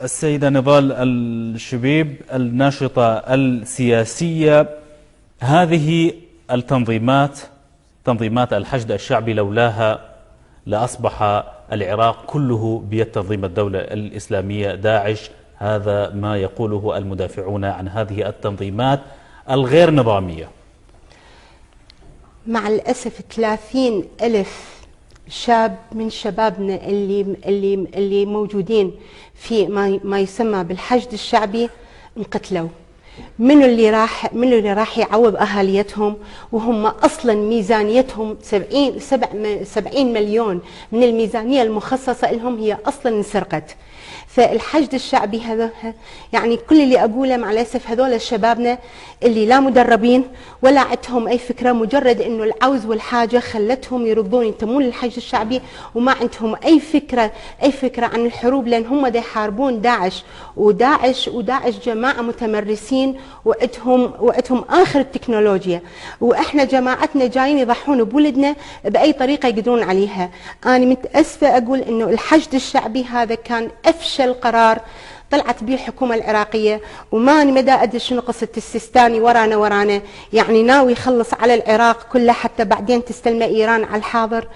السيدة نضال الشبيب الناشطة السياسية، هذه التنظيمات، تنظيمات الحشد الشعبي، لولاها لأصبح العراق كله بيد تنظيم الدولة الإسلامية داعش. هذا ما يقوله المدافعون عن هذه التنظيمات الغير نظامية. مع الأسف 30,000 شاب من شبابنا اللي موجودين في ما يسمى بالحشد الشعبي انقتلوا. منو اللي راح يعوض اهاليتهم وهم اصلا ميزانيتهم 70 مليون من الميزانيه المخصصه لهم هي اصلا انسرقت. فالحشد الشعبي هذا يعني كل اللي اقوله مع الاسف هذول شبابنا اللي لا مدربين ولا عندهم اي فكره، مجرد انه العوز والحاجه خلتهم يرضون ينتمون للحشد الشعبي وما عندهم اي فكره عن الحروب، لان هم دا يحاربون وداعش جماعه متمرسين وعندهم اخر التكنولوجيا، واحنا جماعتنا جايين يضحون بولدنا باي طريقه يقدرون عليها. انا متاسفه اقول انه الحشد الشعبي هذا كان افشل قرار طلعت به الحكومه العراقيه، وما مدى ادري شنو قصه السيستاني ورانا يعني ناوي يخلص على العراق كله حتى بعدين تستلمه ايران على الحاضر.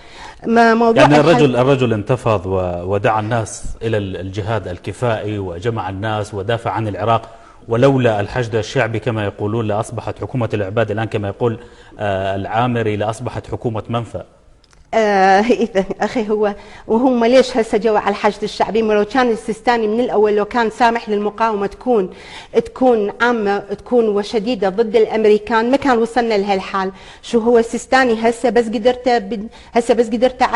ما موضوع يعني الرجل انتفض ودعا الناس الى الجهاد الكفائي وجمع الناس ودافع عن العراق، ولولا الحشد الشعبي كما يقولون لاصبحت حكومه العباد الان كما يقول العامري لاصبحت حكومه منفى. إذا أخي وهم ليش هسه جوا على الحشد الشعبي؟ لو كان السيستاني من الأول لو كان سامح للمقاومة تكون عامة تكون وشديدة ضد الأمريكان ما كان وصلنا لهالحال. شو هو السيستاني هسه بس قدرته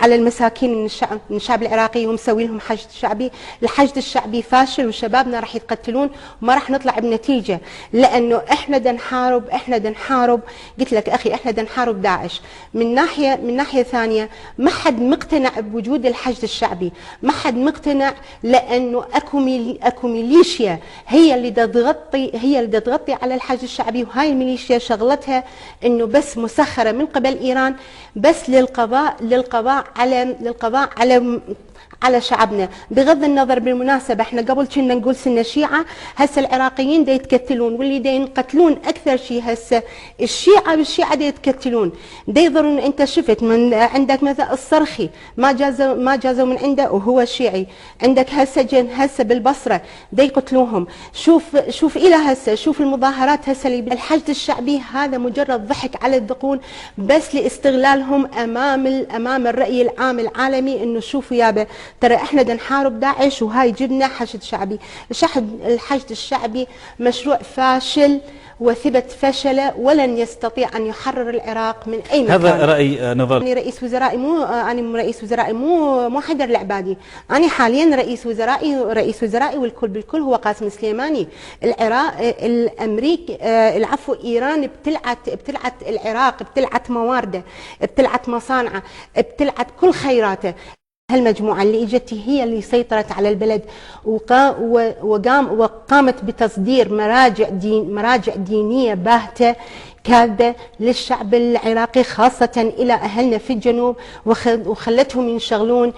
على المساكين من الشعب العراقي ومسوي لهم حشد شعبي. الحشد الشعبي فاشل وشبابنا راح يتقتلون وما راح نطلع بنتيجة، لأنه احنا دا نحارب قلت لك أخي احنا دا نحارب داعش. من ناحية ثانية ما حد مقتنع بوجود الحشد الشعبي، ما حد مقتنع، لأنه اكو ميليشيا هي اللي دا تغطي على الحشد الشعبي، وهاي الميليشيا شغلتها انه بس مسخرة من قبل ايران بس للقضاء على شعبنا. بغض النظر بالمناسبة احنا قبل كنا نقول سنة شيعة، هسه العراقيين دا يتقتلون، واللي دا ينقتلون اكثر شيء هسه الشيعة دا يتقتلون. دا يضرون. انت شفت من عندك مثلا الصرخي ما جازوا من عنده وهو شيعي، عندك هسه بالبصرة دا يقتلوهم. شوف الى هسه، شوف المظاهرات هسه اللي الحشد الشعبي هذا مجرد ضحك على الدقون بس لاستغلالهم امام الرأي العام العالمي، انه شوفوا يابا ترى احنا دا نحارب داعش وهاي جبنا حشد شعبي. الحشد الشعبي مشروع فاشل وثبت فشله ولن يستطيع ان يحرر العراق من اي مكان. هذا راي نضال. انا رئيس وزرائي مو حيدر العبادي، انا حاليا رئيس وزرائي والكل بالكل هو قاسم سليماني. العراق ايران ابتلعت العراق، ابتلعت موارده، ابتلعت مصانعه، ابتلعت كل خيراته. هالمجموعة اللي اجت هي اللي سيطرت على البلد وقامت بتصدير مراجع دينية باهتة كاذبة للشعب العراقي، خاصة إلى أهلنا في الجنوب، وخلتهم ينشغلون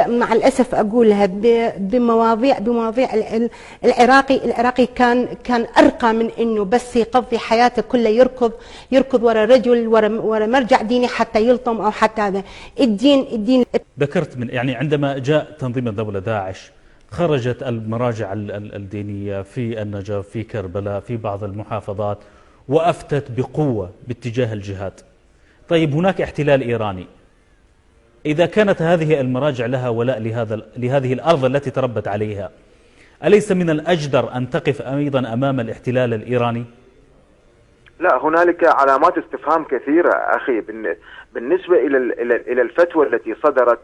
مع الأسف أقولها بمواضيع العراقي كان أرقى من إنه بس يقضي حياته كله يركض ورا رجل ورا مرجع ديني حتى يلطم أو حتى هذا الدين. ذكرت من يعني عندما جاء تنظيم الدولة داعش خرجت المراجع الدينية في النجف، في كربلاء، في بعض المحافظات، وأفتت بقوة باتجاه الجهاد. طيب هناك احتلال إيراني، إذا كانت هذه المراجع لها ولاء لهذه الأرض التي تربت عليها، أليس من الأجدر أن تقف أيضا أمام الاحتلال الإيراني؟ لا، هنالك علامات استفهام كثيرة أخي بالنسبة إلى الفتوى التي صدرت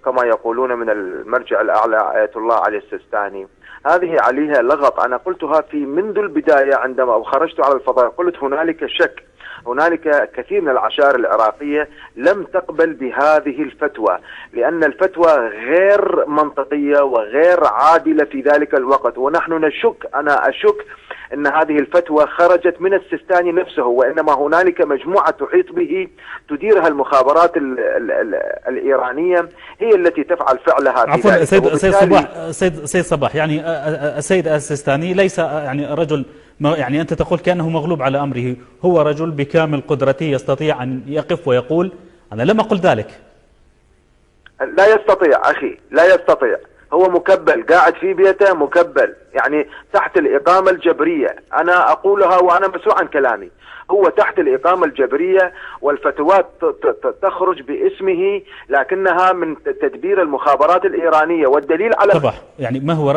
كما يقولون من المرجع الأعلى آية الله علي السيستاني. هذه عليها لغط. أنا قلتها في منذ البداية عندما خرجت على الفضاء، قلت هنالك شك هنالك كثير من العشائر العراقية لم تقبل بهذه الفتوى، لأن الفتوى غير منطقية وغير عادلة في ذلك الوقت. ونحن أنا أشك أن هذه الفتوى خرجت من السيستاني نفسه، وإنما هنالك مجموعة تحيط به تديرها المخابرات الإيرانية هي التي تفعل فعلها. عفوا سيد صباح، يعني السيد السيستاني ليس يعني رجل، يعني أنت تقول كأنه مغلوب على أمره، هو رجل بكامل قدرته يستطيع أن يقف ويقول. أنا لم أقل ذلك. لا يستطيع أخي، لا يستطيع. هو مكبل، قاعد في بيته مكبل، يعني تحت الإقامة الجبرية. أنا أقولها وأنا مسؤول عن كلامي. هو تحت الإقامة الجبرية، والفتوات تخرج باسمه، لكنها من تدبير المخابرات الإيرانية. والدليل على طبعا. يعني ما هو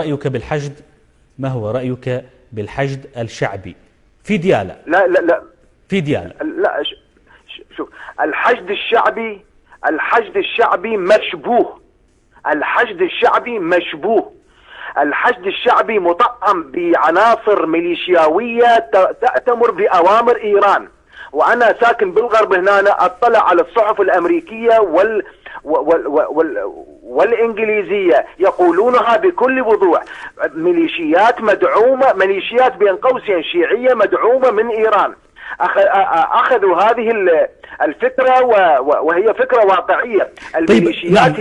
رأيك بالحشد الشعبي في ديالى؟ لا في ديالى. لا شوف، الحشد الشعبي مشبوه. الحشد الشعبي مطعم بعناصر ميليشياوية تأتمر بأوامر إيران. وأنا ساكن بالغرب هنا، أطلع على الصحف الأمريكية والإنجليزية يقولونها بكل وضوح. ميليشيات مدعومة، ميليشيات بين قوسين شيعية مدعومة من إيران، أخذوا هذه الفكرة وهي فكرة واقعية. الميليشيات